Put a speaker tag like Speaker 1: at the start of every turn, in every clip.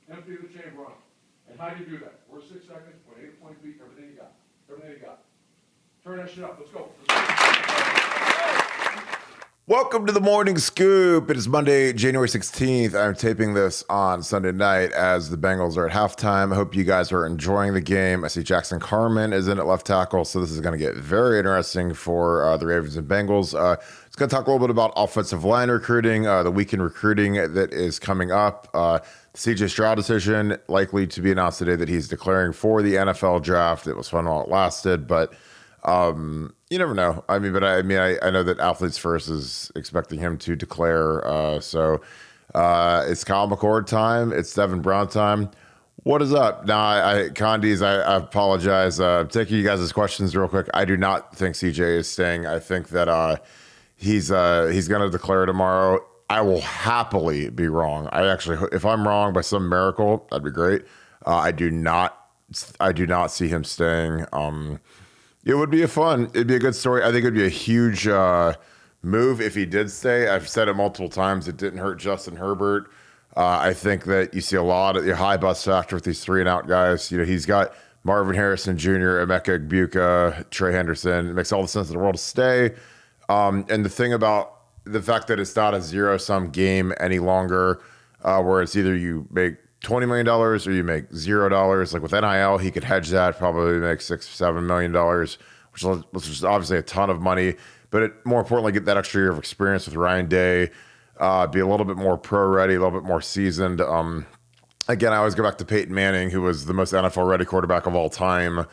Speaker 1: Empty the chamber on them. And how do you do that? First 6 seconds, point A to point B, everything you got. Everything you got. Turn that shit up. Let's go.
Speaker 2: Welcome to the Morning Scoop. It is Monday, January 16th. I'm taping this on Sunday night as the Bengals are at halftime. I hope you guys are enjoying the game. I see Jackson Carman is in at left tackle, so this is going to get very interesting for the Ravens and Bengals. It's going to talk a little bit about offensive line recruiting, the weekend recruiting that is coming up. The CJ Stroud decision likely to be announced today that he's declaring for the NFL draft. It was fun while it lasted, but you never know. I know that Athletes First is expecting him to declare. So it's Kyle McCord time. It's Devin Brown time. What is up? Now, Condies, I apologize. Taking you guys' questions real quick. I do not think CJ is staying. I think that he's going to declare tomorrow. I will happily be wrong. If I'm wrong by some miracle, that'd be great. I do not see him staying. It would be it'd be a good story. I think it'd be a huge move if he did stay. I've said it multiple times. It didn't hurt Justin Herbert. I think that you see a lot of the high bust factor with these 3-and-out guys. You know, he's got Marvin Harrison Jr., Emeka Egbuka, Trey Henderson. It makes all the sense in the world to stay. And the thing about the fact that it's not a zero-sum game any longer, where it's either you make $20 million or you make $0. Like with NIL, he could hedge that, probably make $6-7 million, which is obviously a ton of money. But more importantly, get that extra year of experience with Ryan Day, be a little bit more pro-ready, a little bit more seasoned. Again, I always go back to Peyton Manning, who was the most NFL-ready quarterback of all time,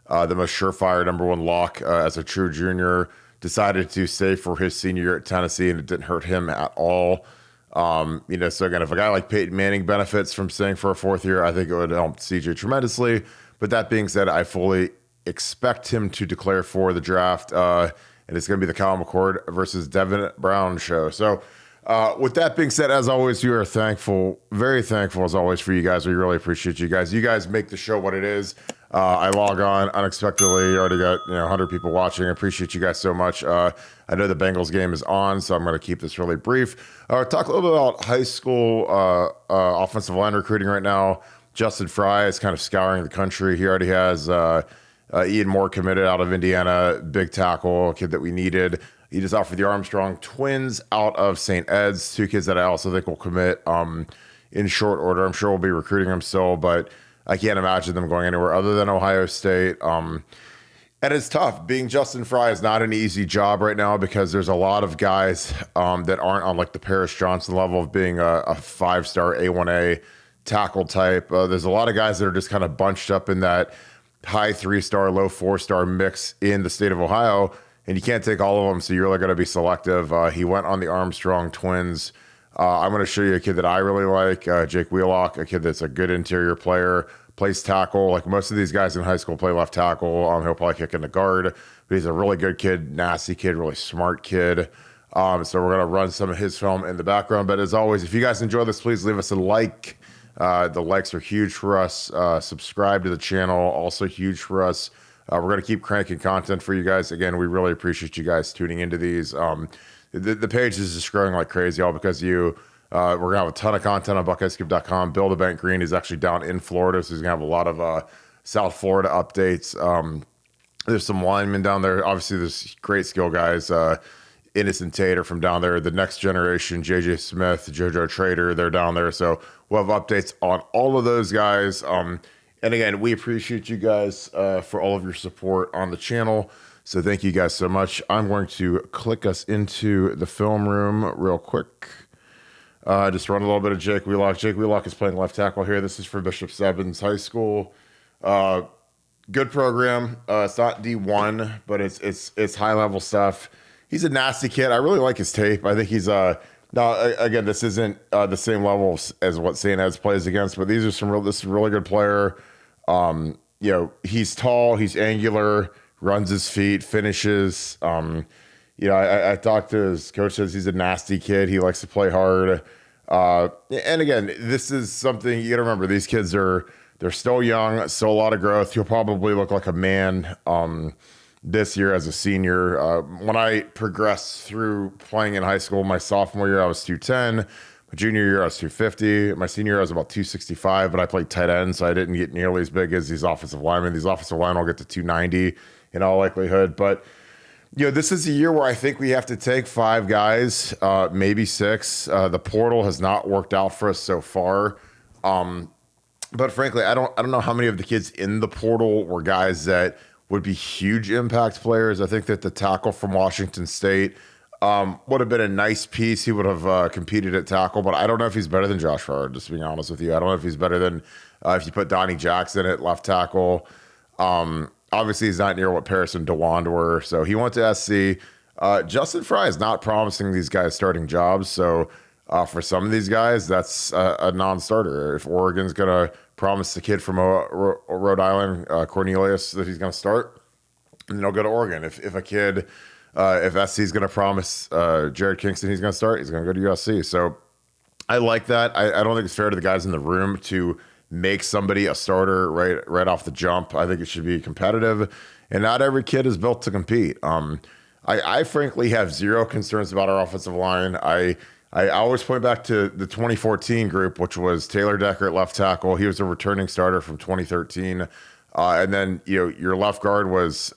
Speaker 2: the most surefire number one lock as a true junior, decided to stay for his senior year at Tennessee, and it didn't hurt him at all. So again, if a guy like Peyton Manning benefits from staying for a fourth year, I think it would help CJ tremendously. But that being said, I fully expect him to declare for the draft, and it's going to be the Kyle McCord versus Devin Brown show. So with that being said, as always, we are thankful, very thankful as always for you guys. We really appreciate you guys. You guys make the show what it is. I log on unexpectedly. Already got 100 people watching. I appreciate you guys so much. I know the Bengals game is on, so I'm going to keep this really brief. Talk a little bit about high school offensive line recruiting right now. Justin Fry is kind of scouring the country. He already has Ian Moore committed out of Indiana, big tackle, a kid that we needed. He just offered the Armstrong twins out of St. Ed's, 2 kids that I also think will commit in short order. I'm sure we'll be recruiting them still, but I can't imagine them going anywhere other than Ohio State. And it's tough. Being Justin Fry is not an easy job right now because there's a lot of guys that aren't on like the Paris Johnson level of being a 5-star A1A tackle type. There's a lot of guys that are just kind of bunched up in that high 3-star, low 4-star mix in the state of Ohio, and you can't take all of them, so you're really going to be selective. He went on the Armstrong twins. I'm going to show you a kid that I really like, Jake Wheelock, a kid that's a good interior player, plays tackle. Like most of these guys in high school play left tackle. He'll probably kick in the guard, but he's a really good kid, nasty kid, really smart kid. So we're going to run some of his film in the background. But as always, if you guys enjoy this, please leave us a like. The likes are huge for us. Subscribe to the channel, also huge for us. We're going to keep cranking content for you guys. Again, we really appreciate you guys tuning into these. The page is just growing like crazy, all because of you. We're going to have a ton of content on BuckeyeScoop.com. Bill Greene is actually down in Florida, so he's going to have a lot of South Florida updates. There's some linemen down there. Obviously, there's great skill guys. Innocent Tater from down there. The next generation, JJ Smith, JoJo Trader, they're down there. So we'll have updates on all of those guys. And again, we appreciate you guys for all of your support on the channel. So thank you guys so much. I'm going to click us into the film room real quick. Just run a little bit of Jake Wheelock. Jake Wheelock is playing left tackle here. This is for Bishop Stebbins High School. Good program. It's not D1, but it's high level stuff. He's a nasty kid. I really like his tape. I think he's now again, this isn't the same level as what St. Ed's plays against, but this is a really good player. He's tall, he's angular, runs his feet, finishes. I talked to his coach, says he's a nasty kid. He likes to play hard. And again, this is something you got to remember. These kids they're still young, still a lot of growth. He'll probably look like a man this year as a senior. When I progressed through playing in high school, my sophomore year, I was 210. My junior year, I was 250. My senior year, I was about 265, but I played tight end, so I didn't get nearly as big as these offensive linemen. These offensive linemen will get to 290 in all likelihood. But, this is a year where I think we have to take 5 guys, maybe 6. The portal has not worked out for us so far. But frankly, I don't know how many of the kids in the portal were guys that would be huge impact players. I think that the tackle from Washington State would have been a nice piece. He would have competed at tackle, but I don't know if he's better than Josh Farr, just being honest with you. I don't know if he's better than if you put Donnie Jackson at left tackle. Obviously, he's not near what Paris and DeWand were, so he went to SC. Justin Fry is not promising these guys starting jobs, so for some of these guys, that's a non-starter. If Oregon's going to promise the kid from Rhode Island, Cornelius, that he's going to start, then he'll go to Oregon. If a kid... if SC's going to promise Jared Kingston he's going to start, he's going to go to USC. So I like that. I don't think it's fair to the guys in the room to make somebody a starter right off the jump. I think it should be competitive, and not every kid is built to compete. I frankly have zero concerns about our offensive line. I always point back to the 2014 group, which was Taylor Decker at left tackle. He was a returning starter from 2013. And then, your left guard was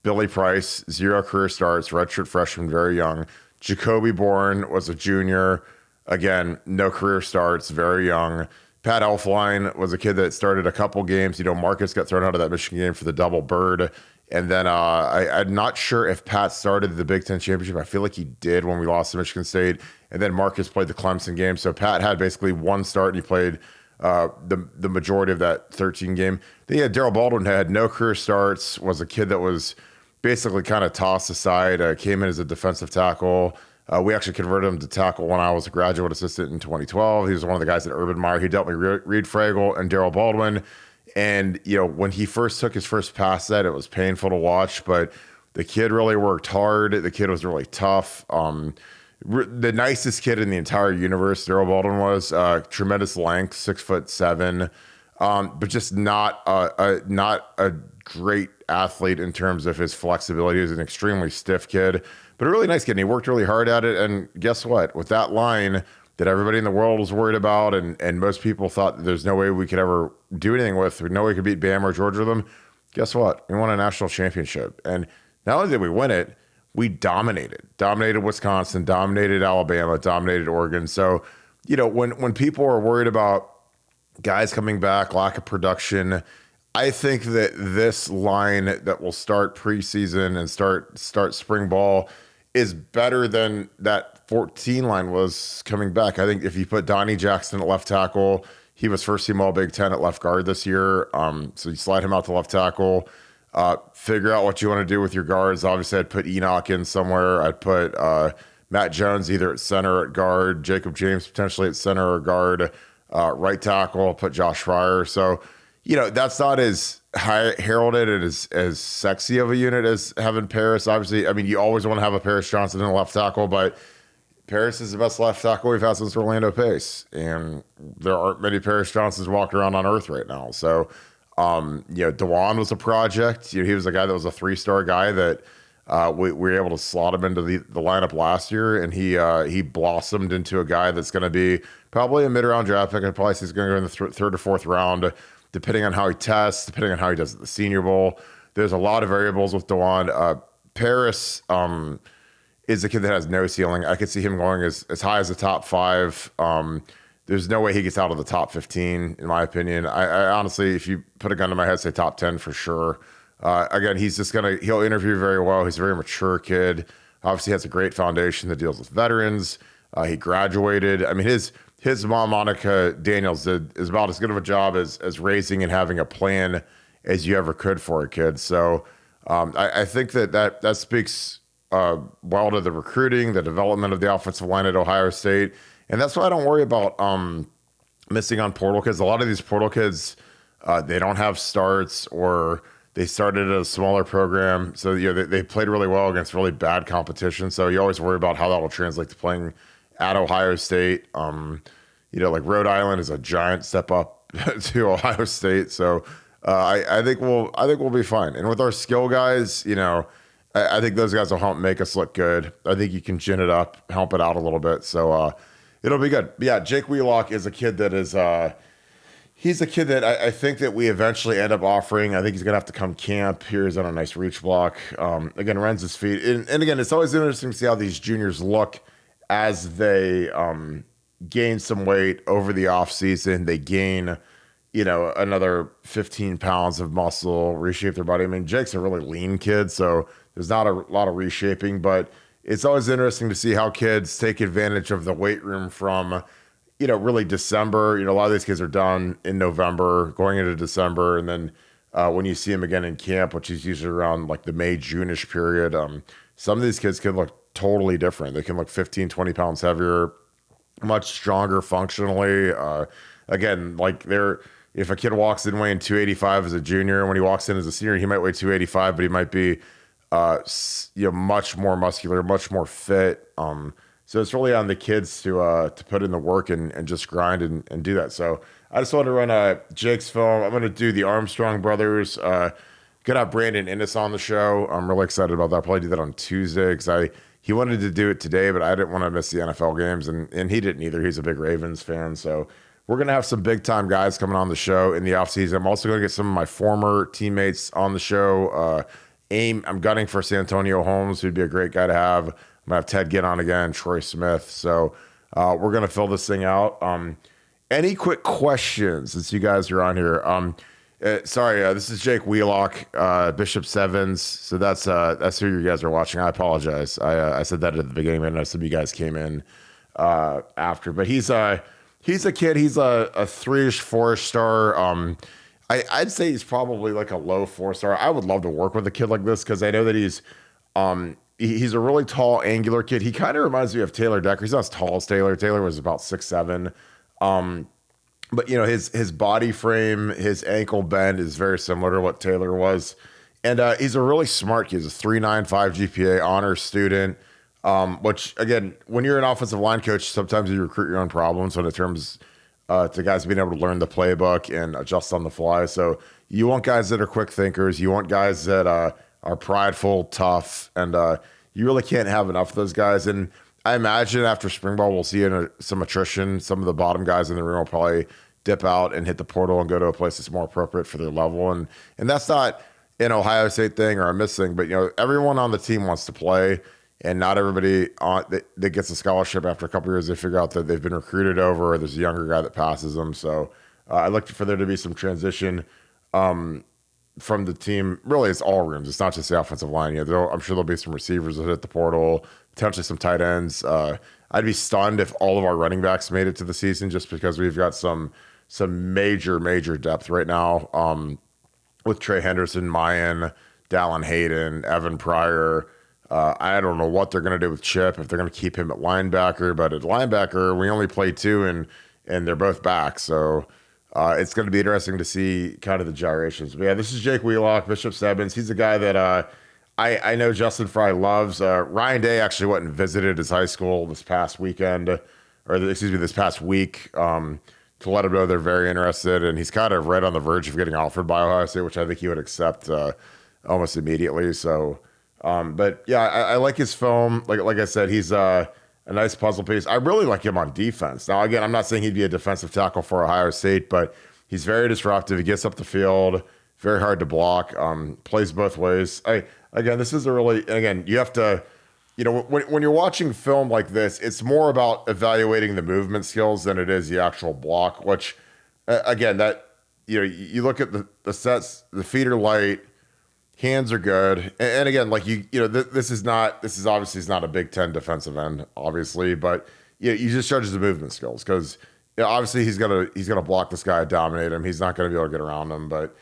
Speaker 2: Billy Price, 0 career starts, redshirt freshman, very young. Jacoby Bourne was a junior. Again, no career starts, very young. Pat Elflein was a kid that started a couple games. Marcus got thrown out of that Michigan game for the double bird. And then I'm not sure if Pat started the Big Ten championship. I feel like he did when we lost to Michigan State. And then Marcus played the Clemson game. So Pat had basically one start, and he played the majority of that 13 game. Then you had Daryl Baldwin, who had no career starts, was a kid that was basically kind of tossed aside, came in as a defensive tackle. We actually converted him to tackle when I was a graduate assistant in 2012. He was one of the guys at Urban Meyer. He dealt me Reed Fragel and Daryl Baldwin. And, when he first took his first pass set, it was painful to watch, but the kid really worked hard. The kid was really tough. The nicest kid in the entire universe, Daryl Baldwin was. Tremendous length, 6'7", but just not a great athlete in terms of his flexibility. He was an extremely stiff kid, but a really nice kid. And he worked really hard at it. And guess what? With that line that everybody in the world was worried about, and most people thought there's no way we could ever do anything with, no way we could beat Bama or Georgia with them. Guess what? We won a national championship. And not only did we win it, we dominated Wisconsin, dominated Alabama, dominated Oregon. So, when people are worried about guys coming back, lack of production, I think that this line that will start preseason and start spring ball is better than that 14 line was coming back. I think if you put Donnie Jackson at left tackle, he was first team All Big Ten at left guard this year. So you slide him out to left tackle, figure out what you want to do with your guards. Obviously, I'd put Enoch in somewhere. I'd put Matt Jones either at center or at guard, Jacob James potentially at center or guard, right tackle. I'll put Josh Fryer. So, that's not as high heralded and as sexy of a unit as having Paris. Obviously, you always want to have a Paris Johnson in a left tackle, but Paris is the best left tackle we've had since Orlando Pace. And there aren't many Paris Johnsons walking around on earth right now. So, DeWand was a project. He was a guy that was a 3-star guy that we were able to slot him into the lineup last year, and he blossomed into a guy that's going to be probably a mid-round draft pick. I'd probably say he's going to go in the third or fourth round, depending on how he tests, depending on how he does at the Senior Bowl. There's a lot of variables with DeWand. Paris is a kid that has no ceiling. I could see him going as high as the top 5. There's no way he gets out of the top 15, in my opinion. I honestly, if you put a gun to my head, say top 10 for sure. Again, he'll interview very well. He's a very mature kid. Obviously has a great foundation that deals with veterans. He graduated. His mom, Monica Daniels, is about as good of a job as raising and having a plan as you ever could for a kid. So I think that speaks well to the recruiting, the development of the offensive line at Ohio State. And that's why I don't worry about missing on portal kids. A lot of these portal kids, they don't have starts, or they started at a smaller program. So they played really well against really bad competition. So you always worry about how that will translate to playing at Ohio State. Like Rhode Island is a giant step up to Ohio State. So I think we'll be fine. And with our skill guys, I think those guys will help make us look good. I think you can gin it up, help it out a little bit. So It'll be good. But yeah, Jake Wheelock is a kid that is he's a kid that I think that we eventually end up offering. I think he's gonna have to come camp. Here he's on a nice reach block. Again, runs his feet. And again, it's always interesting to see how these juniors look as they gain some weight over the offseason. They gain, another 15 pounds of muscle, reshape their body. I mean, Jake's a really lean kid, so there's not a lot of reshaping, but it's always interesting to see how kids take advantage of the weight room from, really December. A lot of these kids are done in November, going into December, and then when you see them again in camp, which is usually around like the May, June-ish period, some of these kids can look totally different. They can look 15, 20 pounds heavier, much stronger functionally. Again, like if a kid walks in weighing 285 as a junior, when he walks in as a senior, he might weigh 285, but he might be much more muscular, much more fit. So it's really on the kids to put in the work and just grind and do that. So I just wanted to run Jake's film. I'm going to do the Armstrong brothers. Gonna have Brandon Innes on the show. I'm really excited about that. I'll probably do that on Tuesday because he wanted to do it today, but I didn't want to miss the NFL games, and he didn't either. He's a big Ravens fan, so we're going to have some big-time guys coming on the show in the offseason. I'm also going to get some of my former teammates on the show. I'm gunning for Santonio Holmes, who'd be a great guy to have. I'm going to have Ted get on again, Troy Smith. So we're going to fill this thing out. Any quick questions since you guys are on here? This is Jake Wheelock, Bishop Sevens. So that's who you guys are watching. I apologize. I said that at the beginning, and I know some of you guys came in after. But he's a kid. He's a 3-ish, 4-ish star. I'd say he's probably like a low 4-star. I would love to work with a kid like this because I know that he's a really tall, angular kid. He kind of reminds me of Taylor Decker. He's not as tall as Taylor. Taylor was about 6'7". But his body frame, his ankle bend is very similar to what Taylor was, and he's a really smart kid. He's a 3.95 GPA, honors student. Which again, when you're an offensive line coach, sometimes you recruit your own problems when it comes to guys being able to learn the playbook and adjust on the fly. So you want guys that are quick thinkers. You want guys that are prideful, tough, and you really can't have enough of those guys. And I imagine after spring ball, we'll see some attrition. Some of the bottom guys in the room will probably dip out and hit the portal and go to a place that's more appropriate for their level. And that's not an Ohio State thing or a Miss thing, but everyone on the team wants to play, and not everybody that gets a scholarship after a couple of years, they figure out that they've been recruited over, or there's a younger guy that passes them. So I look for there to be some transition from the team. Really, it's all rooms. It's not just the offensive line. I'm sure there'll be some receivers that hit the portal, potentially some tight ends. I'd be stunned if all of our running backs made it to the season, just because we've got some major depth right now with Trey Henderson, Mayan, Dallin Hayden, Evan Pryor. I don't know what they're going to do with Chip, if they're going to keep him at linebacker. But at linebacker, we only play 2, and they're both back. So it's going to be interesting to see kind of the gyrations. But yeah, this is Jake Wheelock, Bishop Stebbins. He's a guy that I know Justin Fry loves. Ryan Day actually went and visited his high school this past weekend, this past week, to let him know they're very interested. And he's kind of right on the verge of getting offered by Ohio State, which I think he would accept almost immediately. So, but yeah, I like his film. Like I said, he's a nice puzzle piece. I really like him on defense. Now, again, I'm not saying he'd be a defensive tackle for Ohio State, but he's very disruptive. He gets up the field, very hard to block, plays both ways. This is you have to, when you're watching film like this, it's more about evaluating the movement skills than it is the actual block, which, you look at the sets, the feet are light, hands are good. And again, this is obviously not a Big Ten defensive end, obviously, but you just judge the movement skills because obviously he's gonna block this guy, dominate him. He's not gonna be able to get around him, but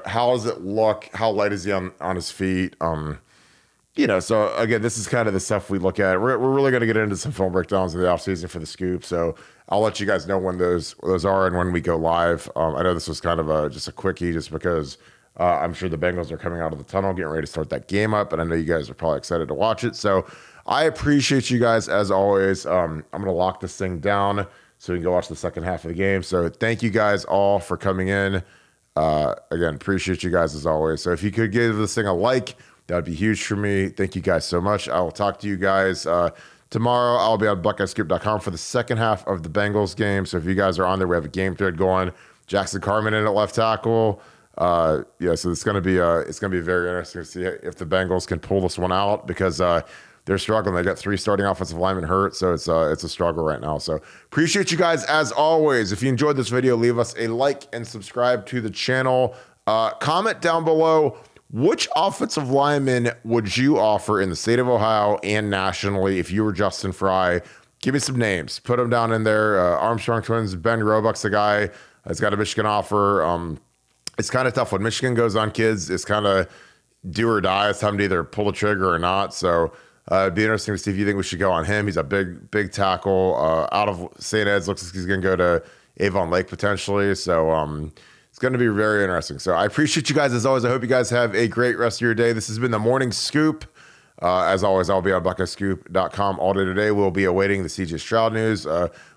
Speaker 2: how does it look? How light is he on his feet? So again, this is kind of the stuff we look at. We're really going to get into some film breakdowns in the offseason for the Scoop. So I'll let you guys know when those are and when we go live. I know this was kind of just a quickie just because I'm sure the Bengals are coming out of the tunnel, getting ready to start that game up. And I know you guys are probably excited to watch it. So I appreciate you guys as always. I'm going to lock this thing down so we can go watch the second half of the game. So thank you guys all for coming in. Again, appreciate you guys as always. So if you could give this thing a like, that would be huge for me. Thank you guys so much. I will talk to you guys Tomorrow, I'll be on BuckeyeScoop.com for the second half of the Bengals game. So if you guys are on there, we have a game thread going. Jackson Carman in at left tackle. So it's going to be very interesting to see if the Bengals can pull this one out because they're struggling. They got 3 starting offensive linemen hurt, so it's a struggle right now. So appreciate you guys as always. If you enjoyed this video, leave us a like and subscribe to the channel. Comment down below, which offensive lineman would you offer in the state of Ohio and nationally if you were Justin Fry? Give me some names. Put them down in there. Armstrong Twins, Ben Roebuck's the guy that's got a Michigan offer. It's kind of tough when Michigan goes on kids. It's kind of do or die. It's time to either pull the trigger or not. So it'd be interesting to see if you think we should go on him. He's a big tackle out of St. Ed's. Looks like he's going to go to Avon Lake potentially. So it's going to be very interesting. So I appreciate you guys as always. I hope you guys have a great rest of your day. This has been the Morning Scoop. As always, I'll be on BuckeyeScoop.com all day today. We'll be awaiting the CJ Stroud news.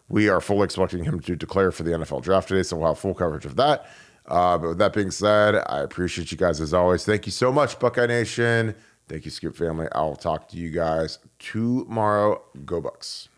Speaker 2: We are fully expecting him to declare for the NFL draft today, so we'll have full coverage of that. But with that being said, I appreciate you guys as always. Thank you so much, Buckeye Nation. Thank you, Scoop family. I'll talk to you guys tomorrow. Go Bucks.